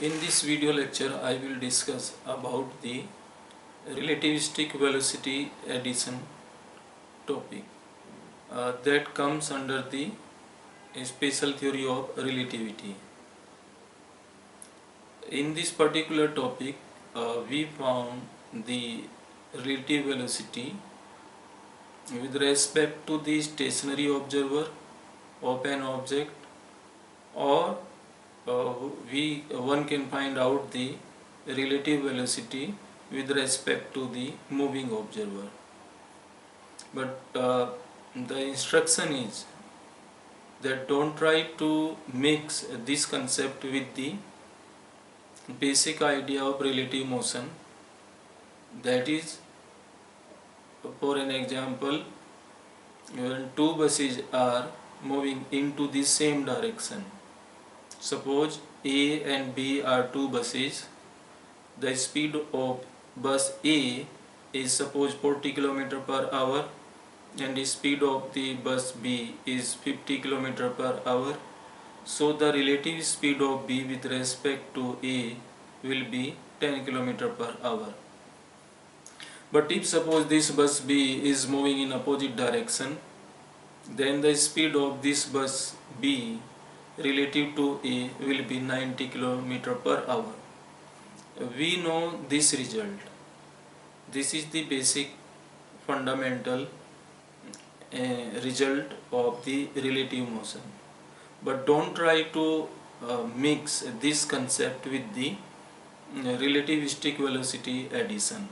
In this video lecture, I will discuss about the relativistic velocity addition topic that comes under the special theory of relativity. In this particular topic, we found the relative velocity with respect to the stationary observer of an object, or one can find out the relative velocity with respect to the moving observer. But the instruction is that don't try to mix this concept with the basic idea of relative motion. That is, for an example, when two buses are moving into the same direction. Suppose A and B are two buses. The speed of bus A is suppose 40 km per hour and the speed of the bus B is 50 km per hour. So the relative speed of B with respect to A will be 10 km per hour. But if suppose this bus B is moving in opposite direction, then the speed of this bus B relative to A will be 90 km per hour. We know this result. This is the basic fundamental result of the relative motion. But don't try to mix this concept with the relativistic velocity addition,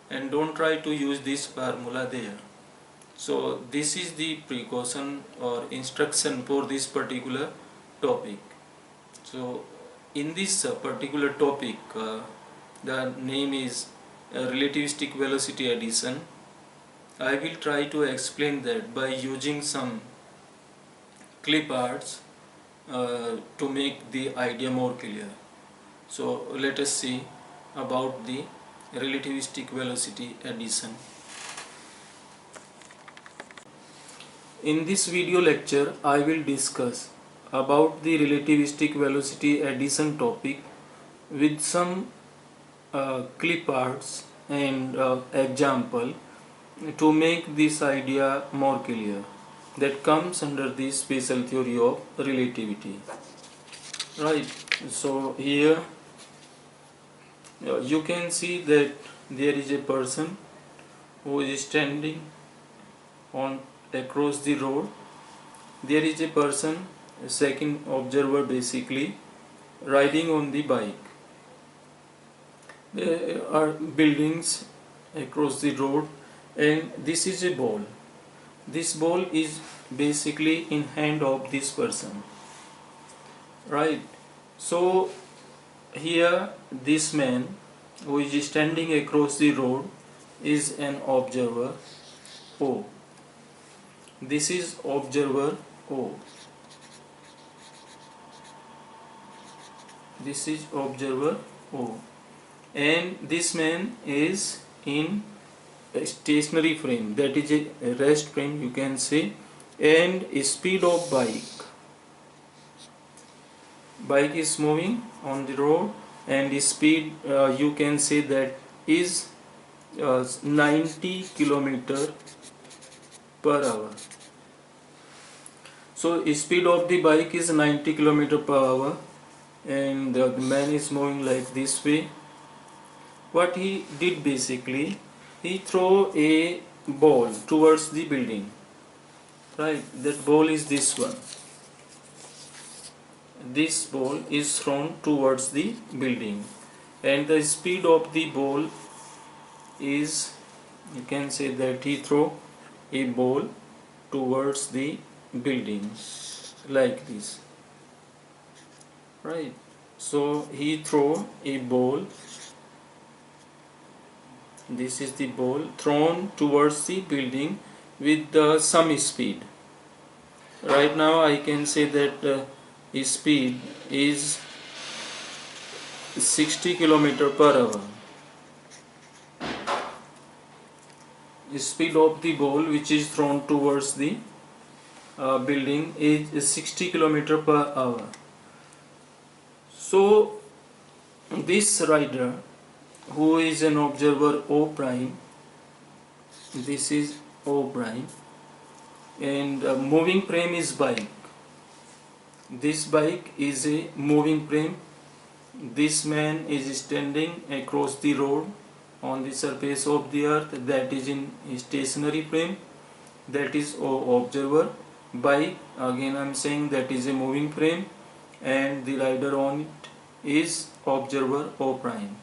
and don't try to use this formula there. So this is the precaution or instruction for this particular topic. So in this particular topic, the name is relativistic velocity addition. I will try to explain that by using some clip arts to make the idea more clear. So let us see about the relativistic velocity addition. In this video lecture, I will discuss about the relativistic velocity addition topic with some clip arts and example to make this idea more clear, that comes under the special theory of relativity. Right, so here you can see that there is a person who is standing on across the road. There is a person, a second observer basically, riding on the bike. There are buildings across the road, and this is a ball. This ball is basically in hand of this person, right? So here this man who is standing across the road is an observer O. This is observer O. This is observer O, and this man is in a stationary frame, that is a rest frame you can say, and speed of bike is moving on the road, and the speed you can say that is 90 km per hour. So speed of the bike is 90 km per hour, and the man is moving like this way. What he did basically, he threw a ball towards the building, right? That ball is this one. This ball is thrown towards the building, and the speed of the ball is, you can say that he threw a ball towards the building like this, right? So he threw a ball, this is the ball thrown towards the building with some speed. Right now I can say that his speed is 60 km per hour. The speed of the ball which is thrown towards the building is 60 km per hour. So this rider who is an observer O prime, this is O prime, and moving frame is bike. This bike is a moving frame. This man is standing across the road on the surface of the earth, that is in stationary frame, that is O observer. Bike, again I am saying, that is a moving frame, and the rider on it is observer O prime.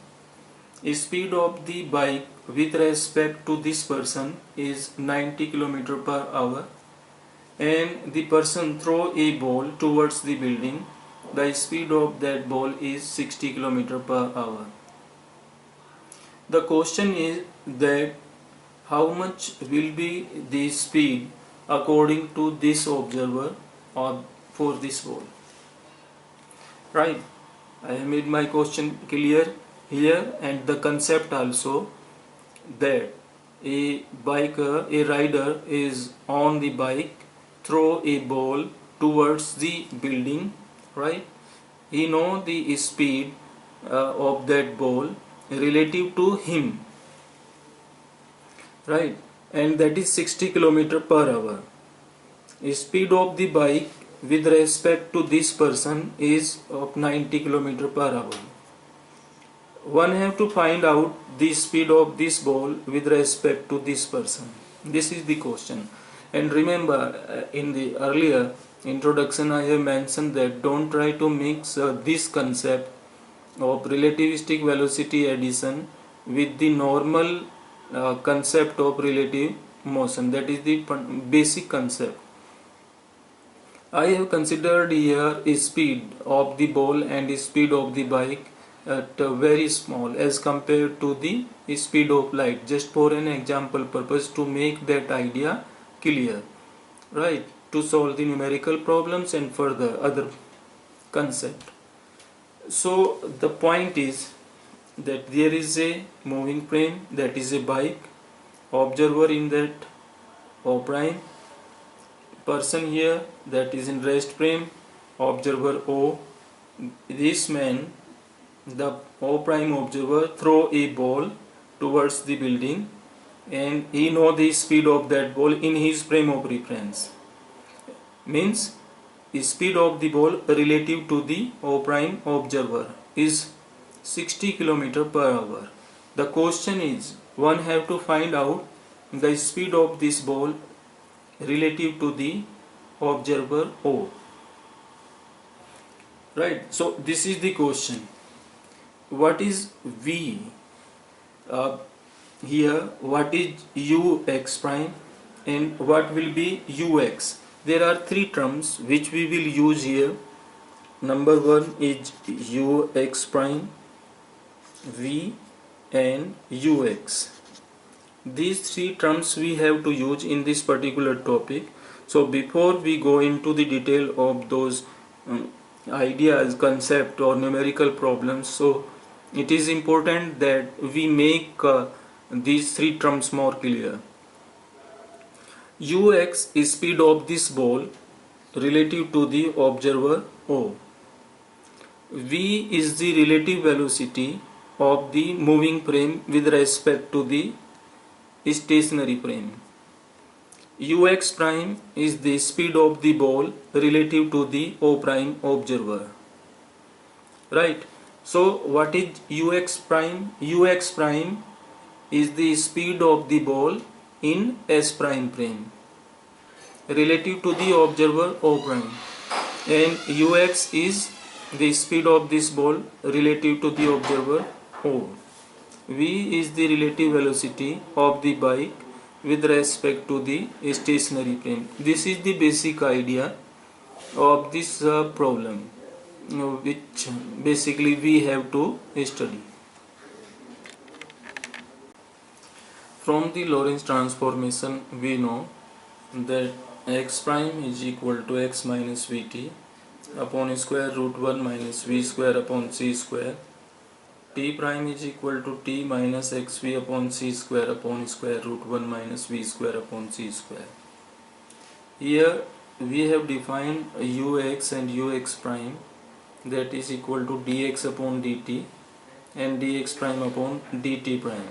Speed of the bike with respect to this person is 90 km per hour, and the person throw a ball towards the building. The speed of that ball is 60 km per hour. The question is that how much will be the speed according to this observer or for this ball. Right, I have made my question clear here, and the concept also, that a biker, a rider is on the bike, throw a ball towards the building, right? He know the speed of that ball relative to him, right? And that is 60 km per hour. Speed of the bike with respect to this person is of 90 km per hour. One have to find out the speed of this ball with respect to this person. This is the question. And remember, in the earlier introduction I have mentioned that don't try to mix this concept of relativistic velocity addition with the normal concept of relative motion. That is the basic concept. I have considered here a speed of the ball and speed of the bike at very small as compared to the speed of light, just for an example purpose, to make that idea clear, right, to solve the numerical problems and further other concept. So the point is that there is a moving frame, that is a bike, observer in that O prime, person here, that is in rest frame, observer O. This man, the O prime observer, throw a ball towards the building, and he know the speed of that ball in his frame of reference. Means the speed of the ball relative to the O prime observer is 60 km per hour. The question is, one have to find out the speed of this ball relative to the observer O. Right, so this is the question. What is V? Here, what is Ux prime and what will be Ux? There are three terms which we will use here. Number one is Ux prime, V and Ux. These three terms we have to use in this particular topic. So before we go into the detail of those ideas, concept or numerical problems, so it is important that we make these three terms more clear. Ux is speed of this ball relative to the observer O. V is the relative velocity of the moving frame with respect to the stationary frame. Ux prime is the speed of the ball relative to the O prime observer. Right. So what is Ux prime? Ux prime is the speed of the ball in S prime frame relative to the observer O prime, and Ux is the speed of this ball relative to the observer O. V is the relative velocity of the bike with respect to the stationary frame. This is the basic idea of this problem, which basically we have to study. From the Lorentz transformation we know that x prime is equal to x minus vt upon square root 1 minus v square upon c square. T prime is equal to t minus xv upon c square upon square root 1 minus v square upon c square. Here we have defined ux and ux prime, that is equal to dx upon dt and dx prime upon dt prime.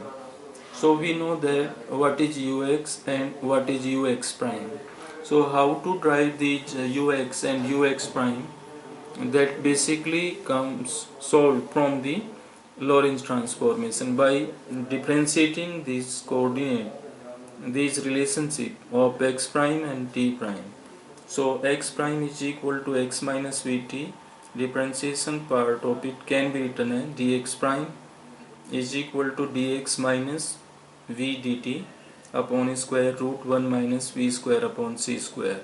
So we know that what is ux and what is ux prime. So how to drive these ux and ux prime, that basically comes solved from the Lorentz transformation by differentiating this coordinate, this relationship of x prime and t prime. So x prime is equal to x minus vt. Differentiation part of it can be written as dx prime is equal to dx minus v dt upon square root 1 minus v square upon c square.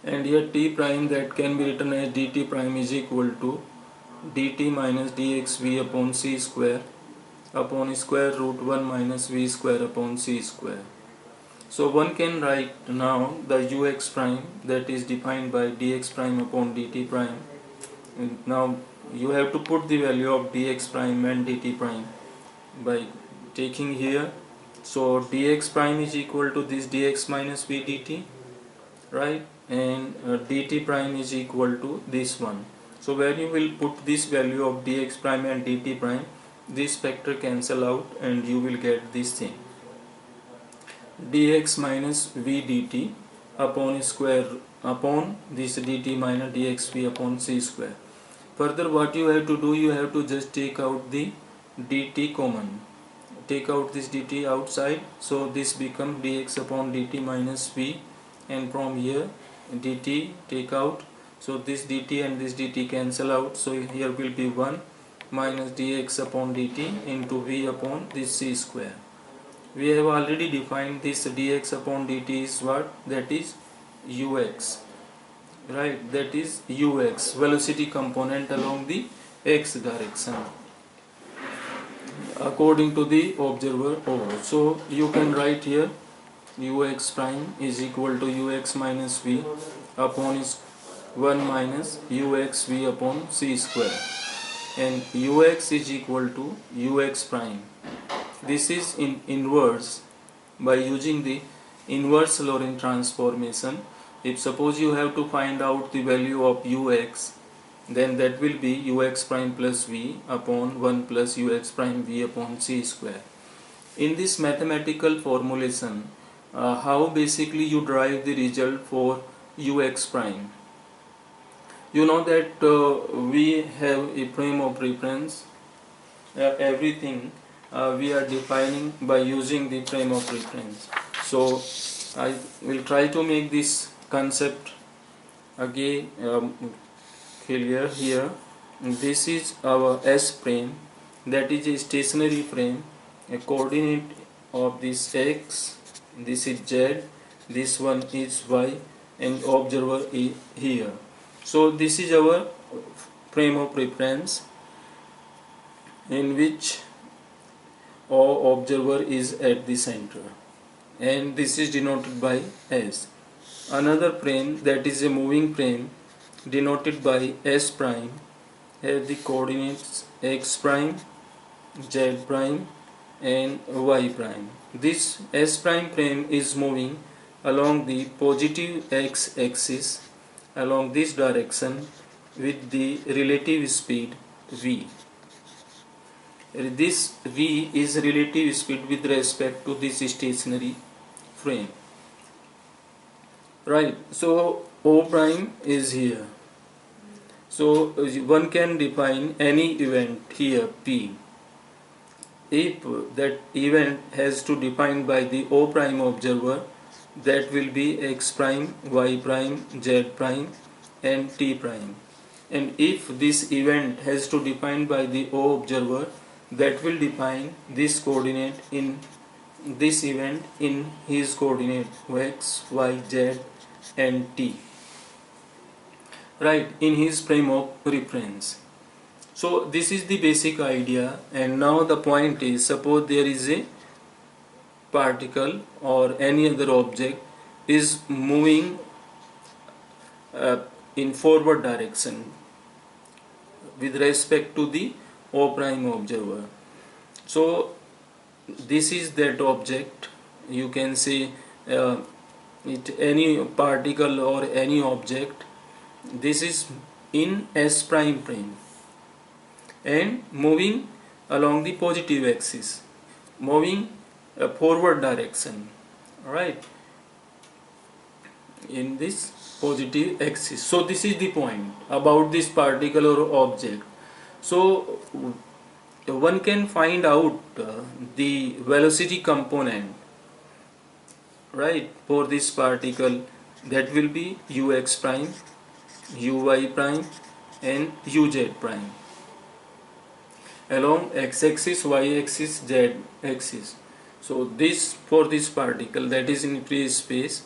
And here t prime, that can be written as dt prime is equal to dt minus dxv upon c square upon square root 1 minus v square upon c square. So one can write now the ux prime, that is defined by dx prime upon dt prime. And now you have to put the value of dx prime and dt prime by taking here. So dx prime is equal to this dx minus v dt, right, and dt prime is equal to this one. So where you will put this value of dx prime and dt prime, this factor cancel out and you will get this thing, dx minus v dt upon square upon this dt minus dxv upon c square. Further, what you have to do, you have to just take out the dt common, take out this dt outside, so this become dx upon dt minus v, and from here dt take out, so this dt and this dt cancel out, so here will be 1 minus dx upon dt into v upon this c square. We have already defined this dx upon dt is what, that is ux, right, that is ux, velocity component along the x direction according to the observer O. So you can write here ux prime is equal to ux minus v upon 1 minus ux v upon c square, and ux is equal to ux prime. This is in inverse by using the inverse Lorentz transformation. If suppose you have to find out the value of ux, then that will be ux prime plus v upon 1 plus ux prime v upon c square. In this mathematical formulation, how basically you derive the result for ux prime? You know that we have a frame of reference, everything we are defining by using the frame of reference. So I will try to make this concept again clear here. This is our S frame, that is a stationary frame, a coordinate of this x, this is z, this one is y, and observer is here. So this is our frame of reference in which O observer is at the center, and this is denoted by S. Another frame, that is a moving frame, denoted by S prime, have the coordinates x prime, z prime, and y prime. This S prime frame is moving along the positive x axis along this direction with the relative speed v. This v is relative speed with respect to this stationary frame, right? So O prime is here. So one can define any event here P. If that event has to define by the O prime observer, that will be x prime, y prime, z prime, and t prime. And if this event has to define by the O observer, that will define this coordinate in this event in his coordinate x, y, z, and t, right, in his frame of reference. So this is the basic idea, and now the point is, suppose there is a particle or any other object is moving in forward direction with respect to the O prime observer. So this is that object, you can say it any particle or any object. This is in S prime frame, and moving along the positive axis, moving a forward direction, right, in this positive axis. So this is the point about this particle or object. So one can find out the velocity component, right, for this particle, that will be ux prime, uy prime and uz prime along x-axis, y-axis, z-axis. So this for this particle that is in free space,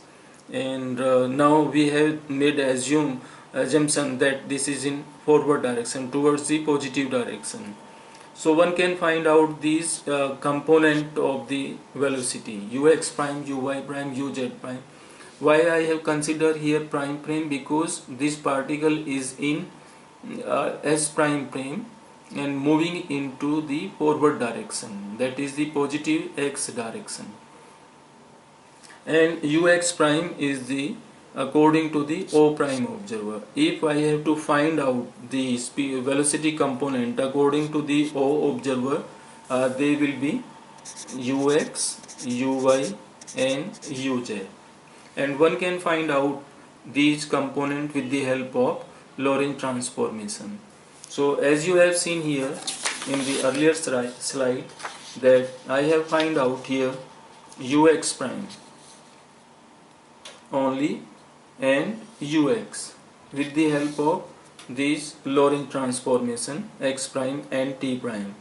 and now we have made assumption that this is in forward direction, towards the positive direction. So one can find out these component of the velocity, ux prime, uy prime, uz prime. Why I have considered here prime frame? Because this particle is in s prime frame and moving into the forward direction, that is the positive x direction, and ux prime is the according to the o prime observer. If I have to find out the velocity component according to the o observer, they will be ux, uy and uz, and one can find out these components with the help of Lorentz transformation. So as you have seen here in the earlier slide, that I have find out here ux prime only and ux with the help of this Lorentz transformation x prime and t prime.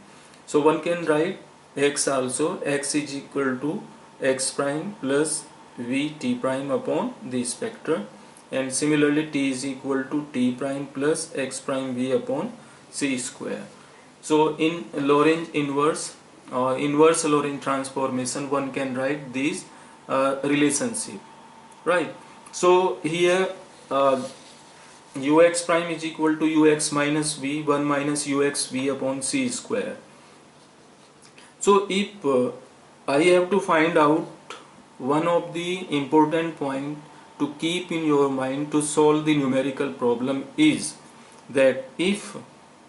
So one can write x also, x is equal to x prime plus v t prime upon the spectra, and similarly t is equal to t prime plus x prime v upon c square. So in Lorentz inverse inverse Lorentz transformation, one can write this relationship, right? So here ux prime is equal to ux minus v, 1 minus ux v upon c square. So if I have to find out one of the important point to keep in your mind to solve the numerical problem is that if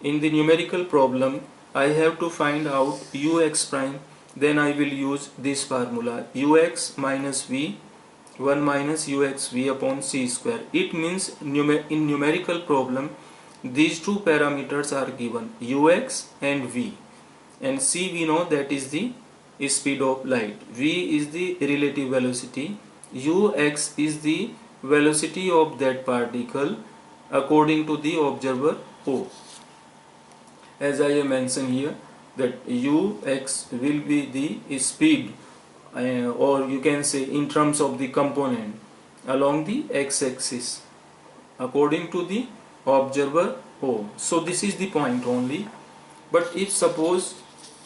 in the numerical problem I have to find out ux prime, then I will use this formula ux minus v, 1 minus ux v upon c square. It means in numerical problem these two parameters are given, ux and v, and c we know that is the speed of light, v is the relative velocity, ux is the velocity of that particle according to the observer O. As I have mentioned here that ux will be the speed or you can say in terms of the component along the x-axis according to the observer O. So this is the point only. But if suppose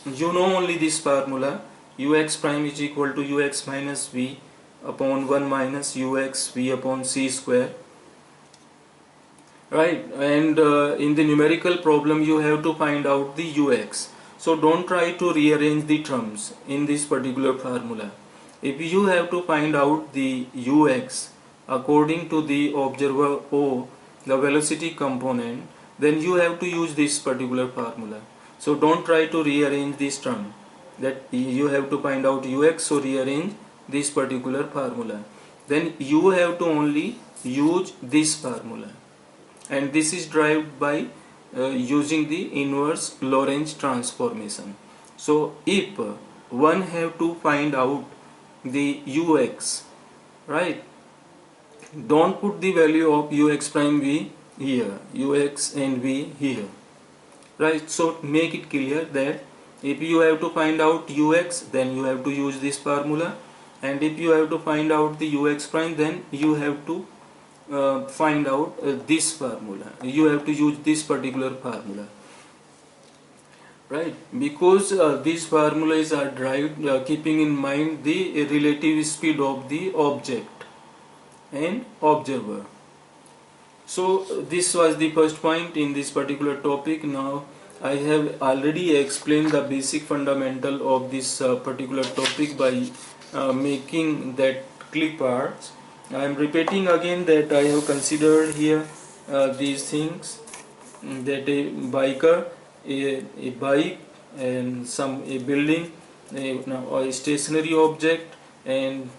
you know only this formula, ux prime is equal to ux minus v upon 1 minus ux v upon c square, right, and in the numerical problem you have to find out the ux. So don't try to rearrange the terms in this particular formula. If you have to find out the ux according to the observer O, the velocity component, then you have to use this particular formula. So don't try to rearrange this term, that you have to find out ux, so rearrange this particular formula. Then you have to only use this formula, and this is derived by using the inverse Lorentz transformation. So if one have to find out the ux, right, don't put the value of ux prime v here, ux and v here, right? So make it clear that if you have to find out ux, then you have to use this formula, and if you have to find out the ux prime, then you have to find out this formula, you have to use this particular formula, right? Because these formulas are derived keeping in mind the relative speed of the object and observer. So this was the first point in this particular topic. Now I have already explained the basic fundamental of this particular topic by making that clip arts. I am repeating again that I have considered here these things, that a biker a bike and a building, a stationary object, and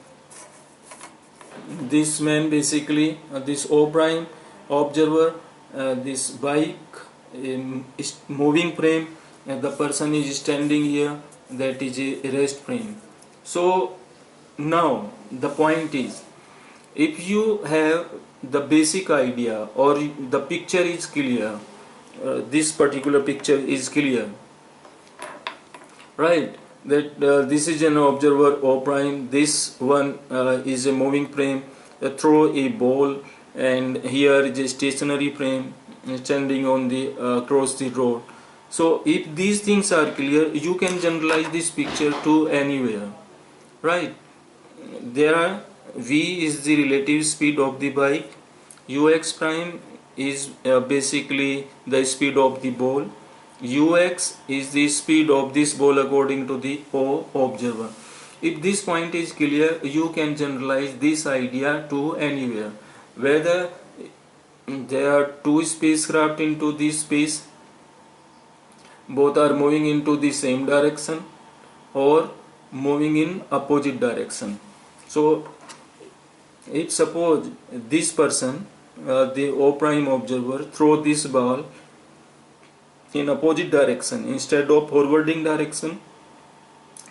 this man basically, this O prime observer, this bike, is moving frame, and the person is standing here, that is a rest frame. So now the point is, if you have the basic idea or the picture is clear, this particular picture is clear, right, that this is an observer O prime, this one is a moving frame, throw a ball, and here is a stationary frame standing on the across the road. So if these things are clear, you can generalize this picture to anywhere, right? There are v is the relative speed of the bike, ux prime is basically the speed of the ball, ux is the speed of this ball according to the O observer. If this point is clear, you can generalize this idea to anywhere, whether there are two spacecraft into this space, both are moving into the same direction or moving in opposite direction. So if suppose this person, the O prime observer, throw this ball in opposite direction instead of forwarding direction,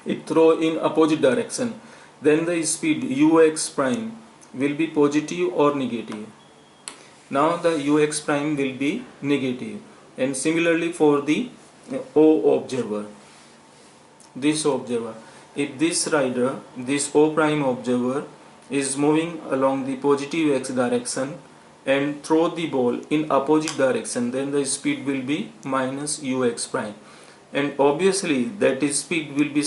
it throw in opposite direction, then the speed ux prime will be positive or negative. Now the ux prime will be negative, and similarly for the O observer, this observer, if this rider, this O prime observer, is moving along the positive x direction and throw the ball in opposite direction, then the speed will be minus ux prime, and obviously that is speed will be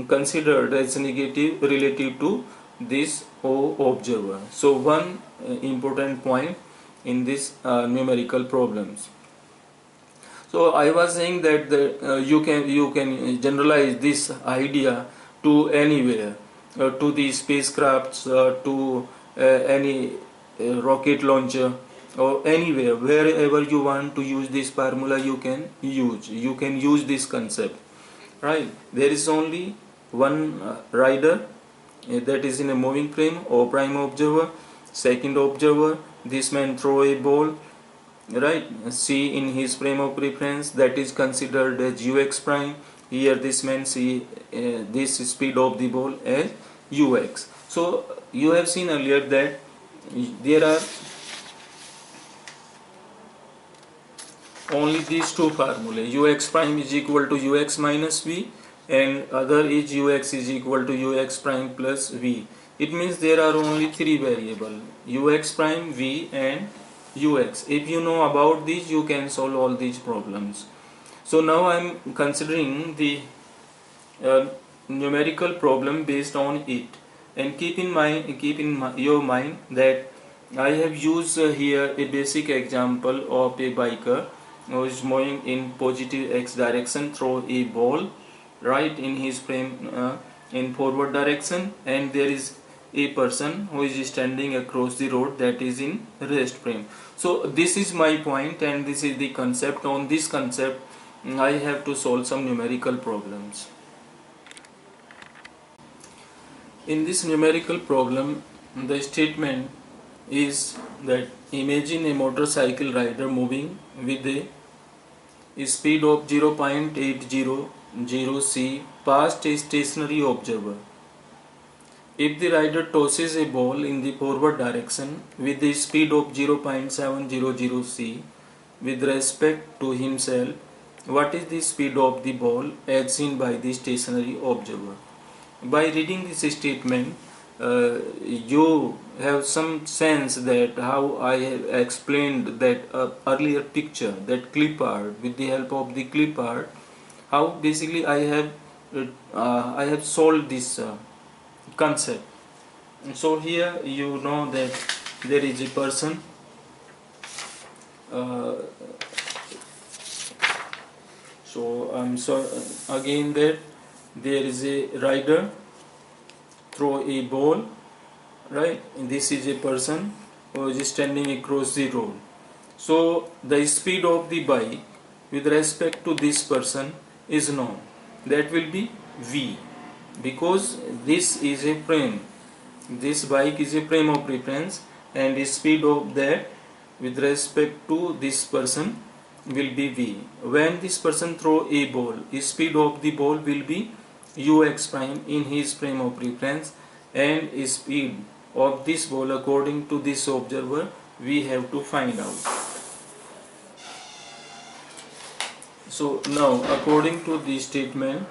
considered as negative relative to this O observer. So one important point in this numerical problems. So I was saying that you can generalize this idea to anywhere, to the spacecrafts, to any rocket launcher, or anywhere, wherever you want to use this formula, you can use this concept, right? There is only one rider, that is in a moving frame, O prime observer. Second observer, this man throw a ball, right, see in his frame of reference, that is considered as ux prime. Here this man see this speed of the ball as ux. So you have seen earlier that there are only these two formulae, ux prime is equal to ux minus v, and other is ux is equal to ux prime plus v. It means there are only three variables, ux prime, v and ux. If you know about these, you can solve all these problems. So now I am considering the numerical problem based on it, and keep in your mind that I have used here a basic example of a biker who is moving in positive x direction, throw a ball, right, in his frame in forward direction, and there is a person who is standing across the road, that is in rest frame. So this is my point, and this is the concept. On this concept I have to solve some numerical problems. In this numerical problem, the statement is that imagine a motorcycle rider moving with a speed of 0.800 c past a stationary observer. If the rider tosses a ball in the forward direction with the speed of 0.700 c with respect to himself, what is the speed of the ball as seen by the stationary observer? By reading this statement, you have some sense that how I have explained that earlier picture, that clip art, with the help of the clip art, how basically I have solved this concept. So here you know that there is a person, so I'm sorry again, that there is a rider throw a ball, right, and this is a person who is standing across the road. So the speed of the bike with respect to this person is known. That will be V, because this is a frame, this bike is a frame of reference, and the speed of that with respect to this person will be V. When this person throw a ball, the speed of the ball will be ux prime in his frame of reference, and speed of this ball according to this observer we have to find out. So now according to the statement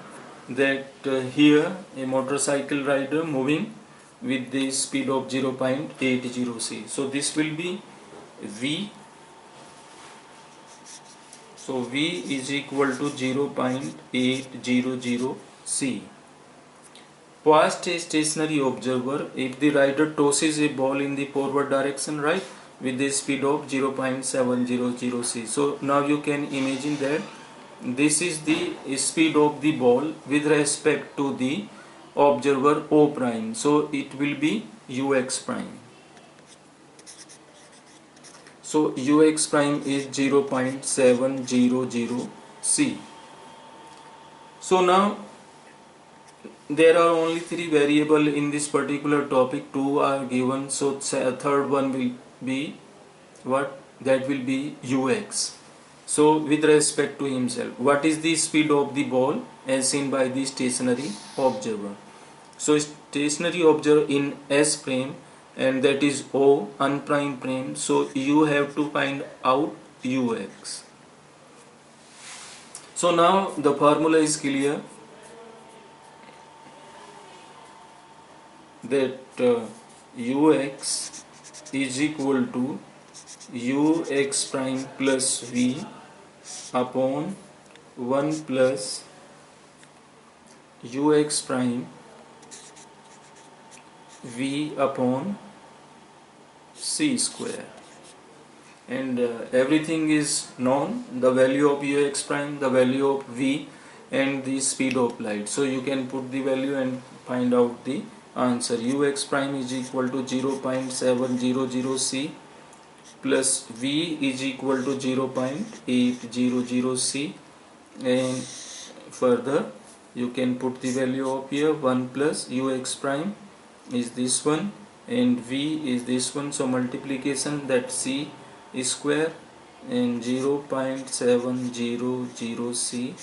that here a motorcycle rider moving with the speed of 0.80 c, so this will be V. So V is equal to 0.800 c. Past a stationary observer if the rider tosses a ball in the forward direction, right, with the speed of 0.700 c. So now you can imagine that this is the speed of the ball with respect to the observer O prime, so it will be ux prime. So ux prime is 0.700 c. So now there are only three variables in this particular topic, two are given, so a third one will be what? That will be ux. So with respect to himself, what is the speed of the ball as seen by the stationary observer? So stationary observer in S frame, and that is O unprime frame, so you have to find out ux. So now the formula is clear that ux is equal to ux prime plus v upon 1 plus ux prime v upon c square, and everything is known, the value of ux prime, the value of v, and the speed of light. So you can put the value and find out the answer. Ux prime is equal to 0.700 c plus v is equal to 0.800 c, and further you can put the value of here 1 plus ux prime is this one and v is this one, so multiplication that c is square and 0.700 c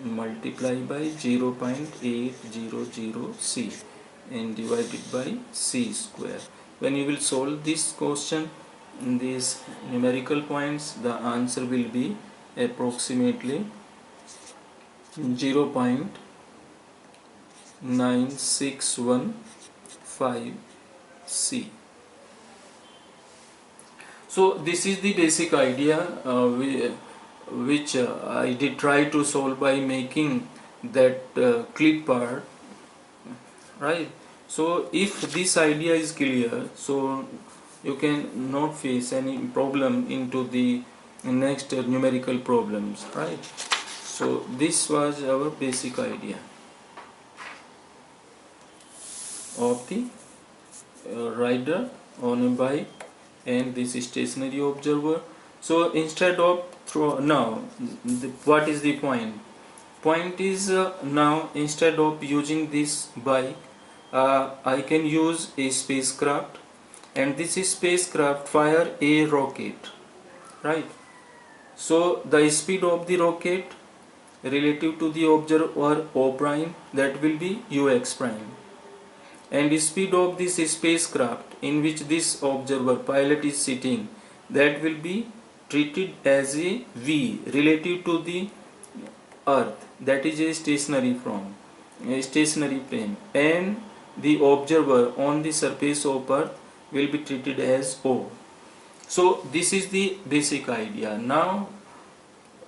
multiply by 0.800 c and divided by c square. When you will solve this question in these numerical points, the answer will be approximately 0.9615 c. So this is the basic idea which I did try to solve by making that clip part, right? So if this idea is clear, so you can not face any problem into the next numerical problems, right? So this was our basic idea of the rider on a bike and this stationary observer. So instead of what is the point? Point is now instead of using this bike, I can use a spacecraft, and this spacecraft fire a rocket, right? So the speed of the rocket relative to the observer O prime, that will be ux prime, and the speed of this spacecraft in which this observer pilot is sitting, that will be treated as a v relative to the earth, that is a stationary frame, and the observer on the surface of earth will be treated as O. So this is the basic idea. Now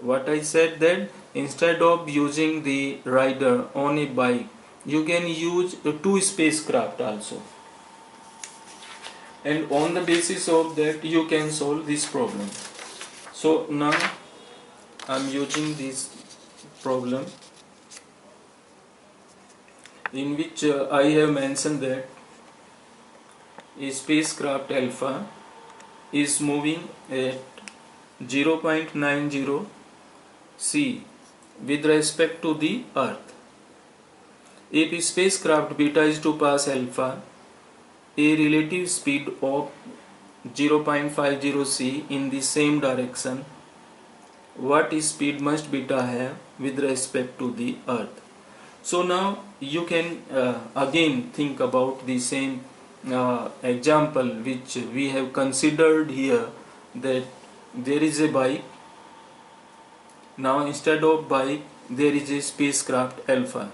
what I said, that instead of using the rider on a bike, you can use two spacecraft also, and on the basis of that you can solve this problem. So now I am using this problem in which I have mentioned that a spacecraft alpha is moving at 0.90 C. With respect to the Earth. If spacecraft beta is to pass alpha, a relative speed of 0.50 c in the same direction, what speed must beta have with respect to the Earth? So now you can again think about the same example which we have considered here, that there is a bike. Now instead of bike there is a spacecraft alpha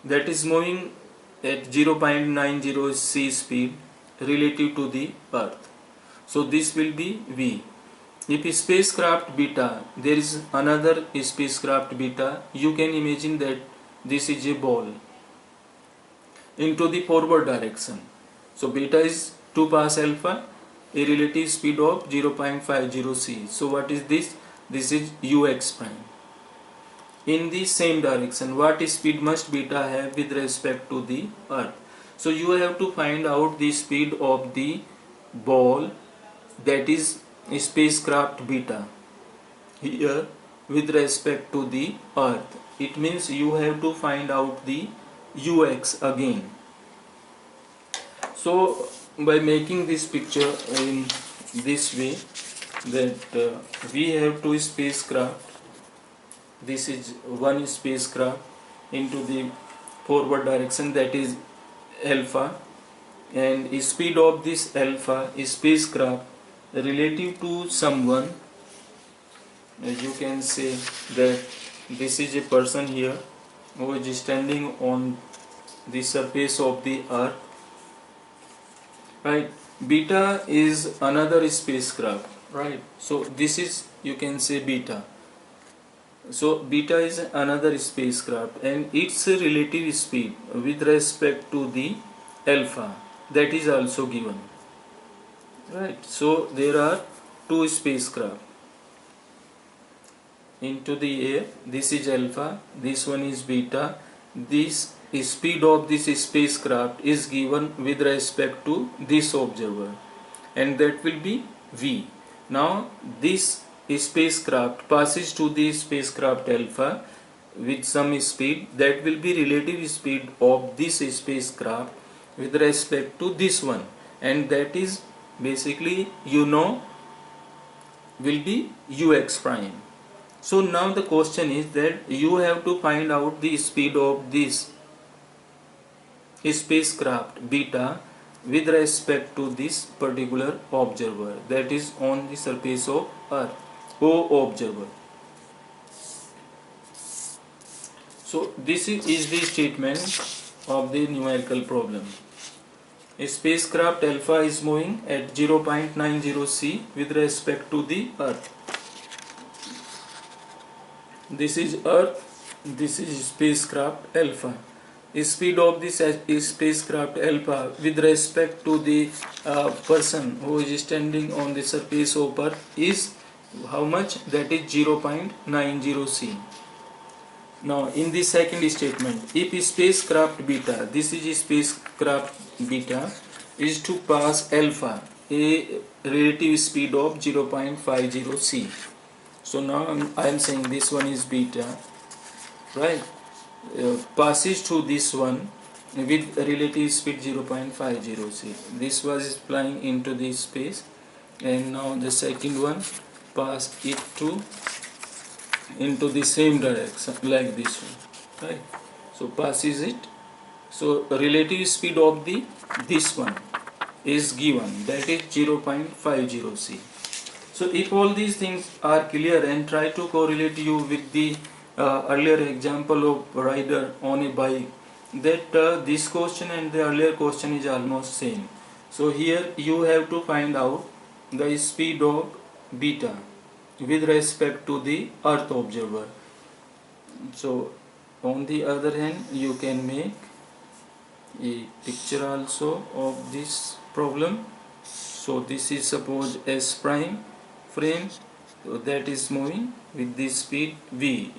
that is moving at 0.90 c speed relative to the Earth. So this will be V. If spacecraft beta, there is another spacecraft beta, you can imagine that this is a ball into the forward direction. So beta is to pass alpha, a relative speed of 0.50 c. So what is this? This is ux prime. In the same direction, what speed must beta have with respect to the Earth? So you have to find out the speed of the ball, that is spacecraft beta, here with respect to the Earth. It means you have to find out the ux again. So by making this picture in this way, that we have two spacecraft. This is one spacecraft into the forward direction, that is alpha, and speed of this alpha spacecraft relative to someone. You can say that this is a person here who is standing on the surface of the Earth, right? Beta is another spacecraft, right? So this is, you can say, beta. So beta is another spacecraft and its relative speed with respect to the alpha, that is also given, right? So there are two spacecraft into the air. This is alpha, this one is beta. This speed of this spacecraft is given with respect to this observer, and that will be v. Now this spacecraft passes to the spacecraft alpha with some speed, that will be relative speed of this spacecraft with respect to this one, and that is basically, will be ux prime. So now the question is that you have to find out the speed of this spacecraft beta with respect to this particular observer, that is on the surface of Earth, O observer. So this is the statement of the numerical problem. A spacecraft alpha is moving at 0.90 c with respect to the Earth. This is Earth, this is spacecraft alpha. Speed of this spacecraft alpha with respect to the person who is standing on the surface of Earth is how much? That is 0.90 c. Now in the second statement, if spacecraft beta, this is spacecraft beta, is to pass alpha, a relative speed of 0.50 c. So now I am saying this one is beta, right? Passes to this one with relative speed 0.50 c. This was flying into this space, and now the second one passed it to into the same direction like this one, right? So passes it. So relative speed of the this one is given, that is 0.50 c. So if all these things are clear, and try to correlate you with the earlier example of rider on a bike, that this question and the earlier question is almost same. So here you have to find out the speed of beta with respect to the Earth observer. So on the other hand, you can make a picture also of this problem. So this is suppose S prime frame, so that is moving with this speed v,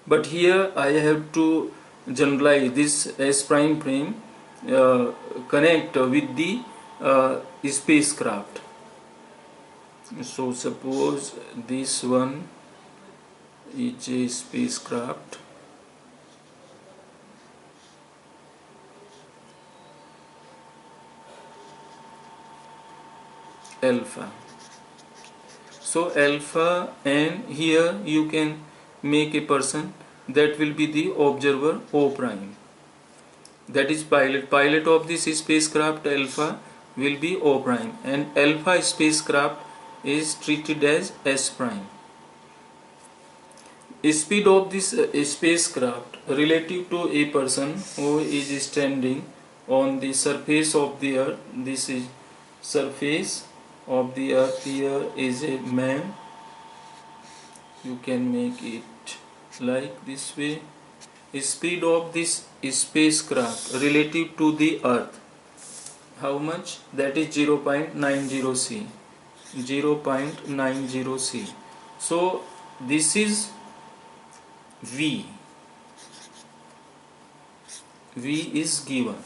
but here I have to generalize this S prime frame connect with the spacecraft. So suppose this one is a spacecraft alpha. So alpha, and here you can make a person that will be the observer O prime. That is pilot of this spacecraft alpha will be O prime, and alpha spacecraft is treated as S prime. Speed of this spacecraft relative to a person who is standing on the surface of the earth. This is surface of the earth. Here is a man. You can make it like this way. Speed of this spacecraft relative to the earth, how much? That is 0.90 c. 0.90 c. So this is V. V is given.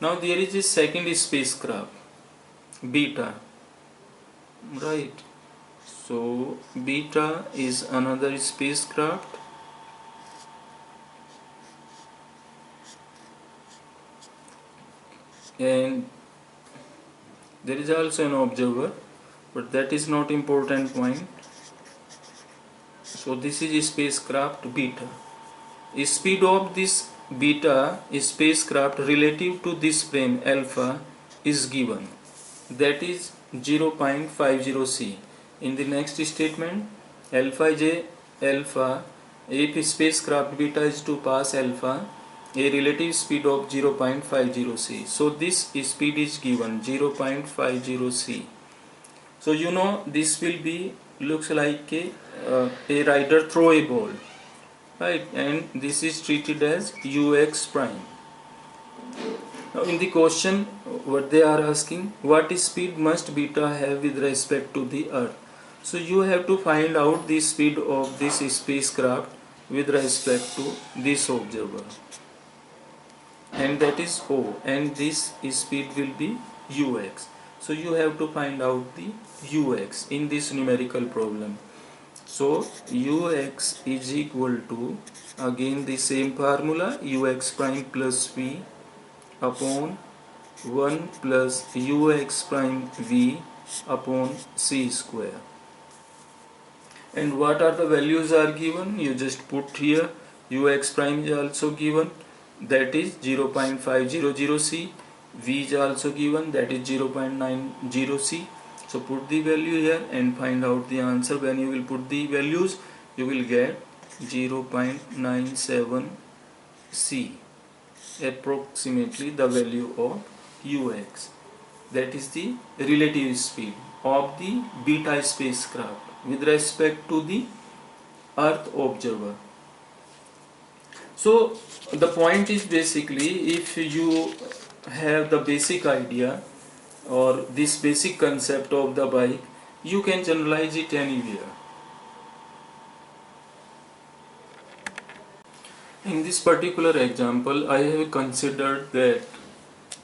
Now there is a second spacecraft, beta, right? So beta is another spacecraft, and there is also an observer, but that is not important point. So this is spacecraft beta. Speed of this beta spacecraft relative to this frame alpha is given, that is 0.50 c. In the next statement, alpha, if spacecraft beta is to pass alpha, a relative speed of 0.50 c. So this speed is given 0.50 c. So you know this will be looks like a rider throw a ball, right? And this is treated as ux prime. Now in the question what they are asking, what speed must beta have with respect to the earth? So you have to find out the speed of this spacecraft with respect to this observer, and that is O, and this speed will be ux. So you have to find out the ux in this numerical problem. So ux is equal to, again the same formula, ux prime plus v upon 1 plus ux prime v upon c square. And what are the values are given? You just put here. Ux prime is also given, that is 0.500 c. V is also given, that is 0.90 c. So put the value here and find out the answer. When you will put the values, you will get 0.97 c, approximately the value of ux. That is the relative speed of the beta spacecraft with respect to the earth observer. So the point is basically, if you have the basic idea or this basic concept of the bike, you can generalize it anywhere. In this particular example, I have considered that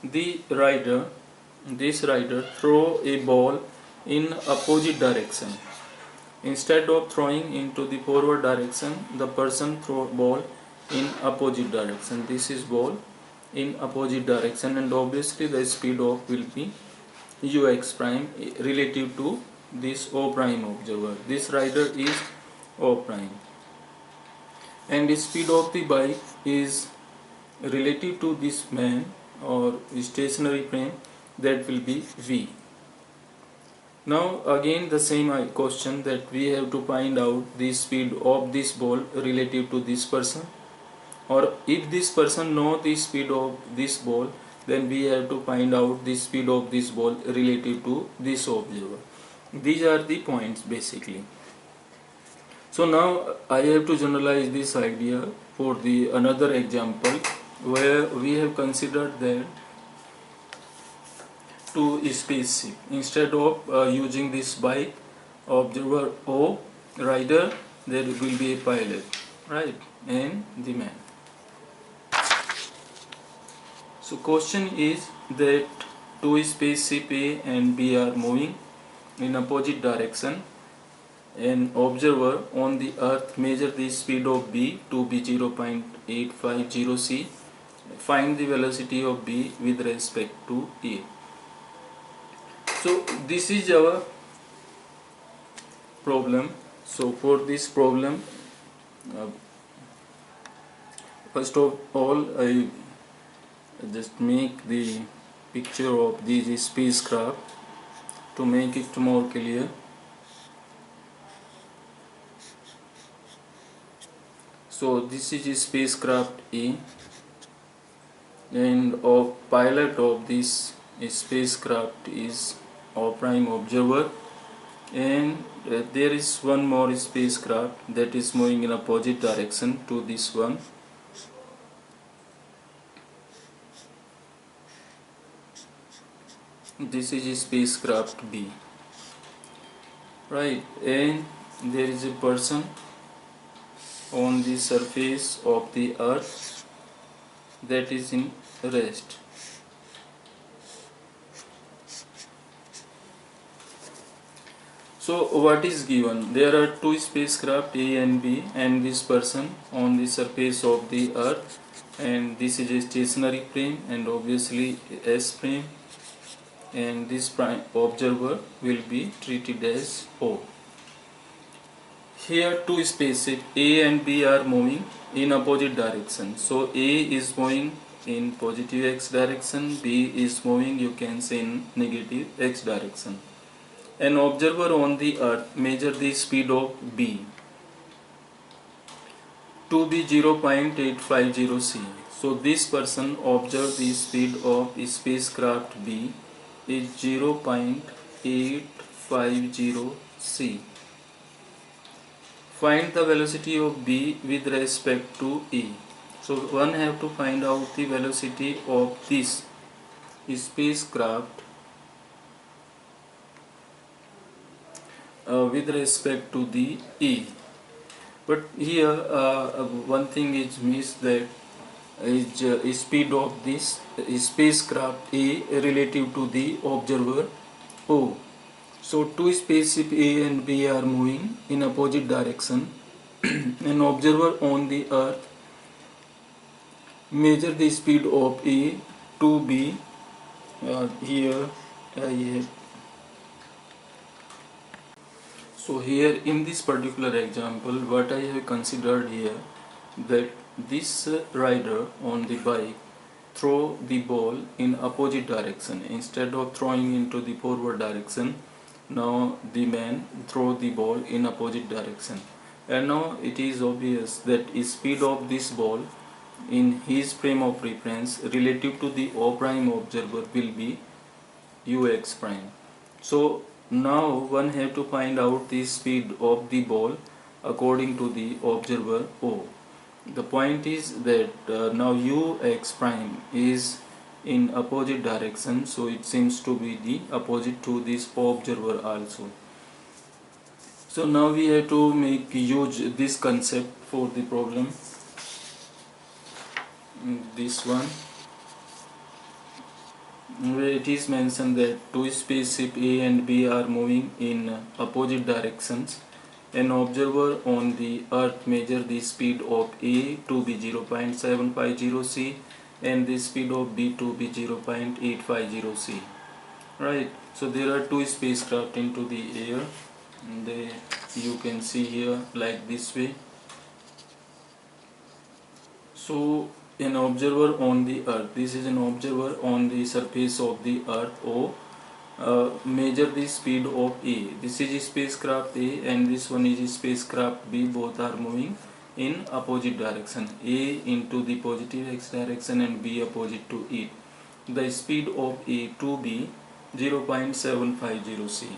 this rider throw a ball in opposite direction. Instead of throwing into the forward direction, the person throw ball in opposite direction. This is ball in opposite direction, and obviously the speed of will be ux prime relative to this O prime observer. This rider is O prime, and the speed of the bike is relative to this man or stationary frame, that will be v. Now again the same question, that we have to find out the speed of this ball relative to this person, or if this person know the speed of this ball, then we have to find out the speed of this ball relative to this observer. These are the points basically. So now I have to generalize this idea for the another example where we have considered that to spaceship. Instead of using this bike, observer O, rider, there will be a pilot, right, and the man. So question is that two spaceship A and B are moving in opposite direction. An observer on the earth measure the speed of b to be 0.850 c. Find the velocity of b with respect to a. So this is our problem. So for this problem, uh, first of all, I just make the picture of this spacecraft to make it more clear. So this is a spacecraft A, and a pilot of this spacecraft is our prime observer, and there is one more spacecraft that is moving in opposite direction to this one. This is a spacecraft B, right? And there is a person on the surface of the earth that is in rest. So what is given? There are two spacecraft A and B, and this person on the surface of the earth, and this is a stationary frame and obviously S frame, and this prime observer will be treated as O. Here two spaceships A and B are moving in opposite direction. So A is moving in positive x direction, B is moving, you can say, in negative x direction. An observer on the earth measure the speed of B to be 0.850 c. So this person observed the speed of spacecraft B is 0.850 c. Find the velocity of B with respect to A. So one have to find out the velocity of this spacecraft with respect to the A. But here one thing is missed, that is speed of this spacecraft A relative to the observer O. So two spaceships A and B are moving in opposite direction. An observer on the earth measure the speed of A to be here I have. So here in this particular example, what I have considered here, that this rider on the bike throw the ball in opposite direction instead of throwing into the forward direction. Now the man throw the ball in opposite direction, and now it is obvious that the speed of this ball in his frame of reference relative to the O prime observer will be ux prime. So now one have to find out the speed of the ball according to the observer O. The point is that now ux prime is in opposite direction, so it seems to be the opposite to this observer also. So now we have to make use this concept for the problem. This one, where it is mentioned that two spaceships A and B are moving in opposite directions. An observer on the earth measure the speed of A to be 0.750 c and the speed of B to be 0.850 c. Right. So there are two spacecraft into the air. You can see here like this way. So an observer on the earth, this is an observer on the surface of the earth O, measure the speed of A. This is spacecraft A and this one is spacecraft B. Both are moving in opposite direction, A into the positive x direction and B opposite to it. The speed of A to be 0.750 c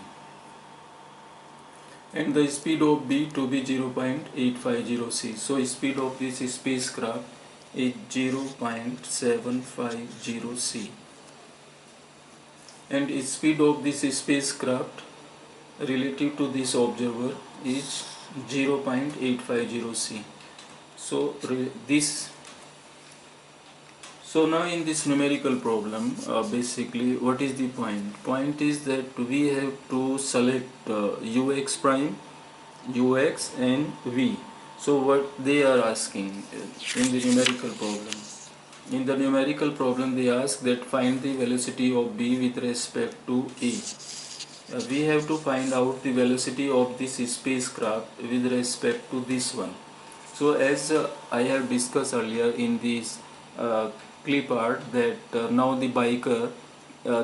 and the speed of B to be 0.850 c. So speed of this spacecraft is 0.750 c and speed of this spacecraft relative to this observer is 0.850 c. So So now in this numerical problem, basically what is the point? Point is that we have to select ux prime, ux and v. So what they are asking in the numerical problem. In the numerical problem they ask that find the velocity of b with respect to a. We have to find out the velocity of this spacecraft with respect to this one. So as I have discussed earlier in this clip art that now the biker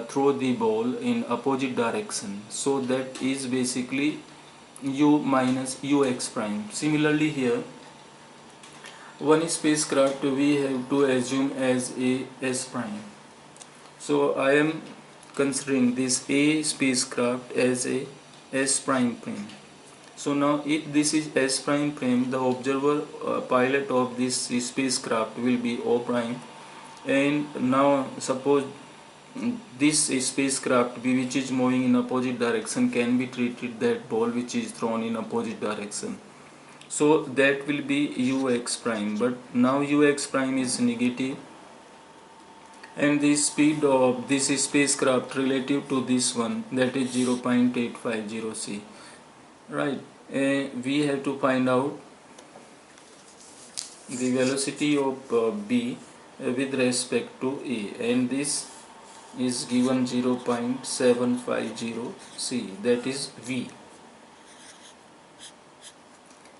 throw the ball in opposite direction, so that is basically u minus ux prime. Similarly here, one spacecraft we have to assume as a s prime. So I am considering this a spacecraft as a s prime prime. So now if this is s prime prime, the observer pilot of this spacecraft will be o prime, and now suppose this spacecraft which is moving in opposite direction can be treated that ball which is thrown in opposite direction. So that will be ux prime, but now ux prime is negative, and the speed of this spacecraft relative to this one, that is 0.850 c, right? We have to find out the velocity of b with respect to a, and this is given 0.750 c, that is v.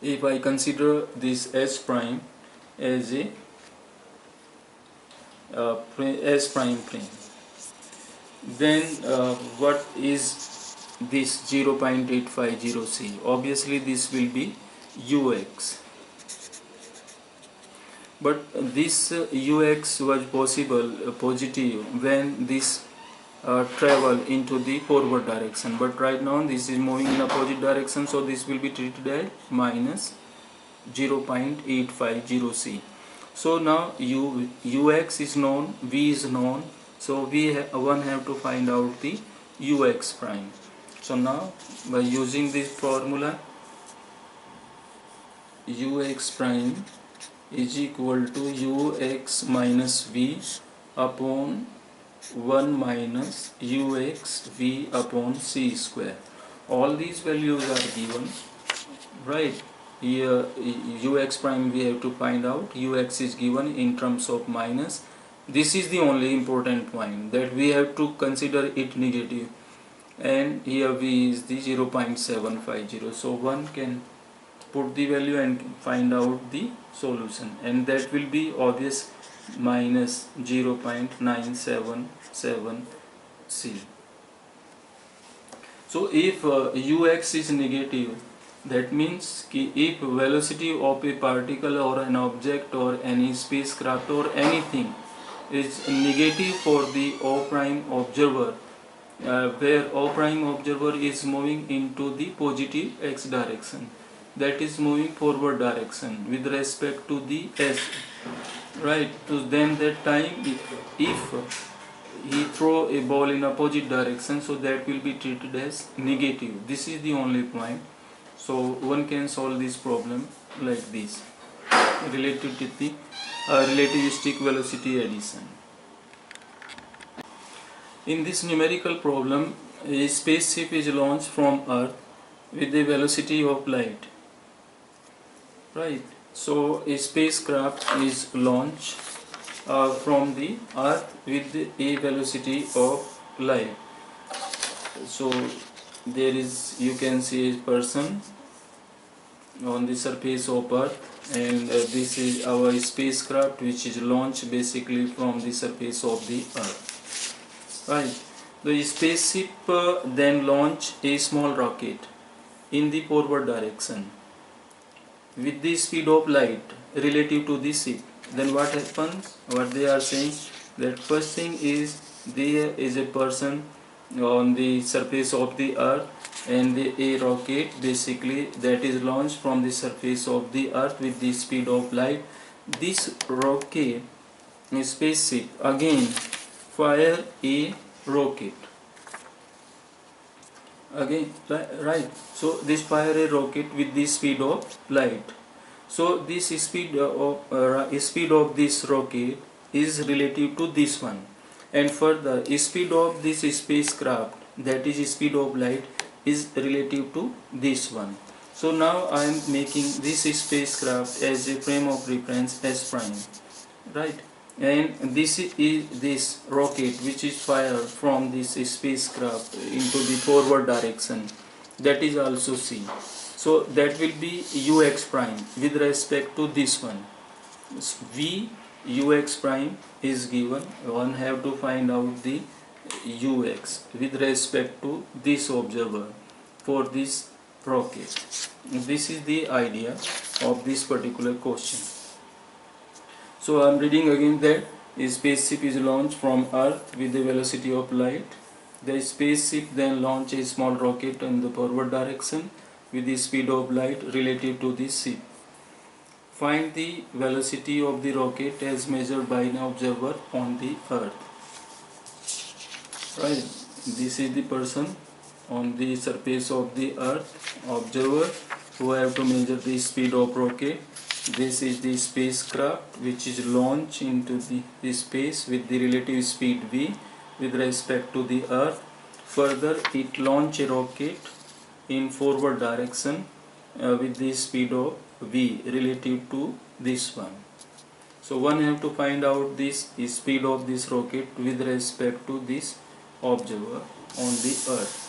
If I consider this s prime as a s prime prime, then what is this 0.850 c? Obviously this will be ux, but this ux was possible positive when this travel into the forward direction, but right now this is moving in opposite direction, so this will be treated as minus 0.850 c. So now ux is known, v is known, so one have to find out the ux prime. So now by using this formula, ux prime is equal to ux minus v upon 1 minus ux v upon c square. All these values are given, right? Here ux prime we have to find out, ux is given in terms of minus. This is the only important point, that we have to consider it negative, and here v is the 0.750, so one can put the value and find out the solution, and that will be obvious, minus 0.977 c. So if ux is negative, that means if velocity of a particle or an object or any spacecraft or anything is negative for the o prime observer, where o prime observer is moving into the positive x direction, that is moving forward direction with respect to the s, right? So then that time if he throw a ball in opposite direction, so that will be treated as negative. This is the only point. So one can solve this problem like this, relativistic velocity addition. In this numerical problem, a spaceship is launched from Earth with the velocity of light, right? So a spacecraft is launched from the Earth with a velocity of light. So there is, you can see a person on the surface of Earth, and this is our spacecraft which is launched basically from the surface of the Earth, right? The spaceship then launch a small rocket in the forward direction with the speed of light relative to the ship. Then what happens? What they are saying, that first thing is there is a person on the surface of the Earth, and a rocket basically that is launched from the surface of the Earth with the speed of light. This rocket, a spaceship, again fire a rocket again, right? So this fire a rocket with the speed of light. So this speed of this rocket is relative to this one, and further speed of this spacecraft, that is speed of light, is relative to this one. So now I am making this spacecraft as a frame of reference S prime, right? And this is this rocket which is fired from this spacecraft into the forward direction, that is also C. So that will be ux prime with respect to this one. V ux prime is given, one have to find out the ux with respect to this observer for this rocket. This is the idea of this particular question. So I am reading again that a spaceship is launched from Earth with the velocity of light. The spaceship then launches a small rocket in the forward direction with the speed of light relative to the ship. Find the velocity of the rocket as measured by an observer on the Earth. Right, this is the person on the surface of the Earth, observer, who have to measure the speed of rocket. This is the spacecraft which is launched into the space with the relative speed v with respect to the Earth. Further, it launch a rocket in forward direction with the speed of v relative to this one. So one have to find out this speed of this rocket with respect to this observer on the Earth.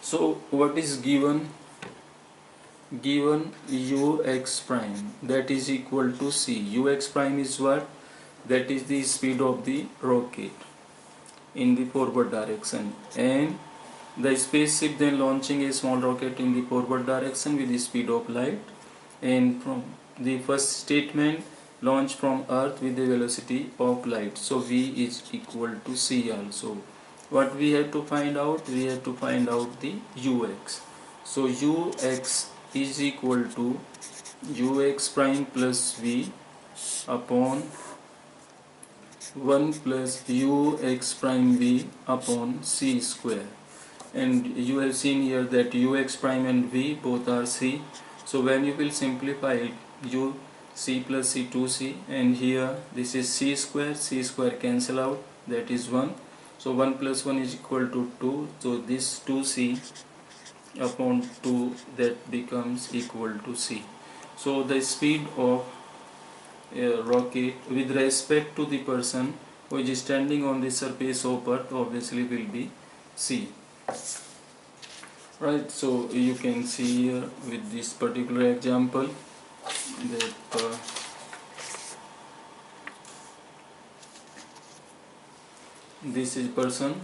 So what is given? Given ux prime, that is equal to c. Ux prime is what? That is the speed of the rocket in the forward direction, and the spaceship then launching a small rocket in the forward direction with the speed of light, and from the first statement, launch from Earth with the velocity of light. So v is equal to c also. What we have to find out? We have to find out the ux. So ux is equal to ux prime plus v upon 1 plus ux prime v upon c square. And you have seen here that ux prime and v both are c. So when you will simplify it, u c plus c 2c, and here this is c square cancel out, that is 1. So 1 plus 1 is equal to 2. So this 2c upon 2, that becomes equal to c. So the speed of a rocket with respect to the person who is standing on the surface of Earth obviously will be c. Right, so you can see here with this particular example that this is person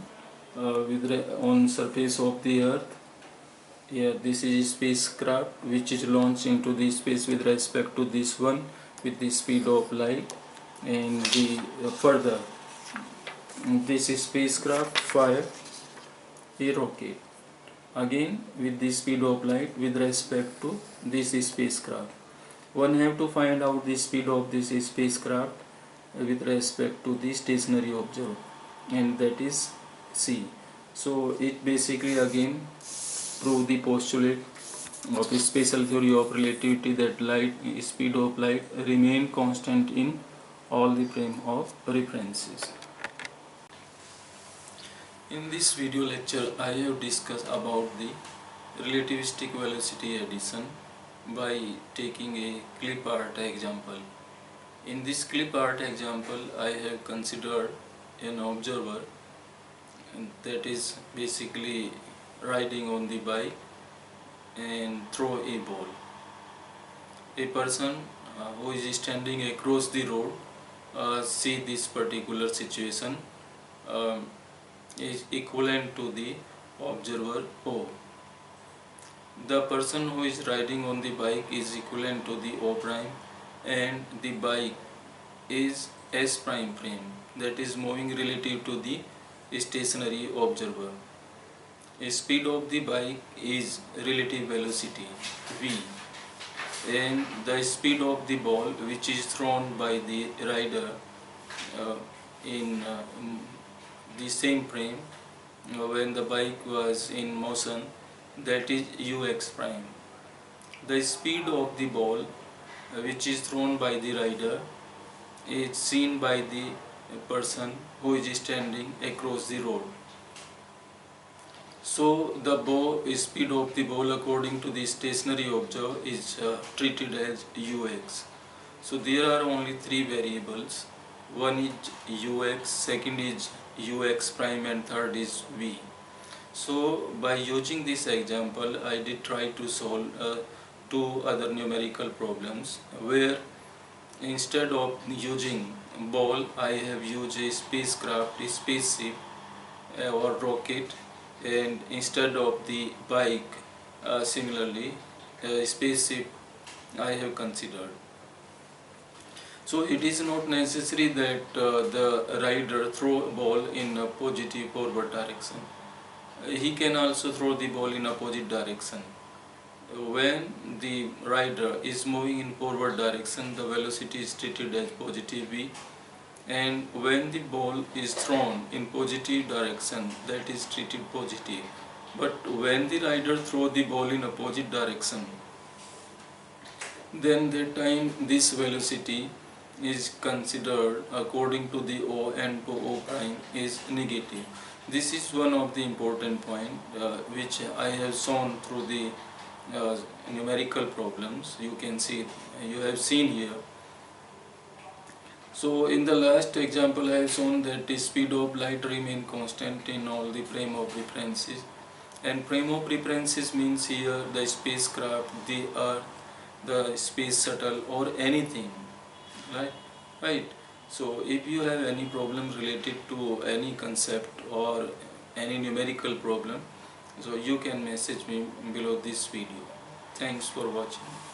on surface of the Earth. Here this is spacecraft which is launched into the space with respect to this one with the speed of light, and the further this is spacecraft fire a rocket again with the speed of light with respect to this spacecraft. One have to find out the speed of this spacecraft with respect to the stationary observer, and that is c. So it basically again prove the postulate of the special theory of relativity that light speed of light remain constant in all the frame of references. In this video lecture I have discussed about the relativistic velocity addition by taking a clip art example. In this clip art example I have considered an observer, and that is basically riding on the bike and throw a ball. A person who is standing across the road see this particular situation is equivalent to the observer O. The person who is riding on the bike is equivalent to the O prime, and the bike is S prime frame, that is moving relative to the stationary observer. The speed of the bike is relative velocity v, and the speed of the ball which is thrown by the rider in the same frame when the bike was in motion, that is ux prime. The speed of the ball which is thrown by the rider is seen by the person who is standing across the road. So the speed of the ball according to the stationary object is treated as ux. So there are only three variables. One is ux, second is ux prime, and third is v. So by using this example, I did try to solve two other numerical problems where instead of using ball, I have used a spacecraft, a spaceship or rocket, and instead of the bike, similarly, a spaceship I have considered. So it is not necessary that the rider throw a ball in a positive forward direction. He can also throw the ball in opposite direction. When the rider is moving in forward direction, the velocity is treated as positive v, and when the ball is thrown in positive direction, that is treated positive. But when the rider throw the ball in opposite direction, then that time this velocity is considered according to the O, and to O prime is negative. This is one of the important point which I have shown through the numerical problems. You can see, you have seen here. So in the last example I have shown that the speed of light remain constant in all the frame of references, and frame of references means here the spacecraft, the earth, the space shuttle, or anything, right. So if you have any problem related to any concept or any numerical problem, so you can message me below this video. Thanks for watching.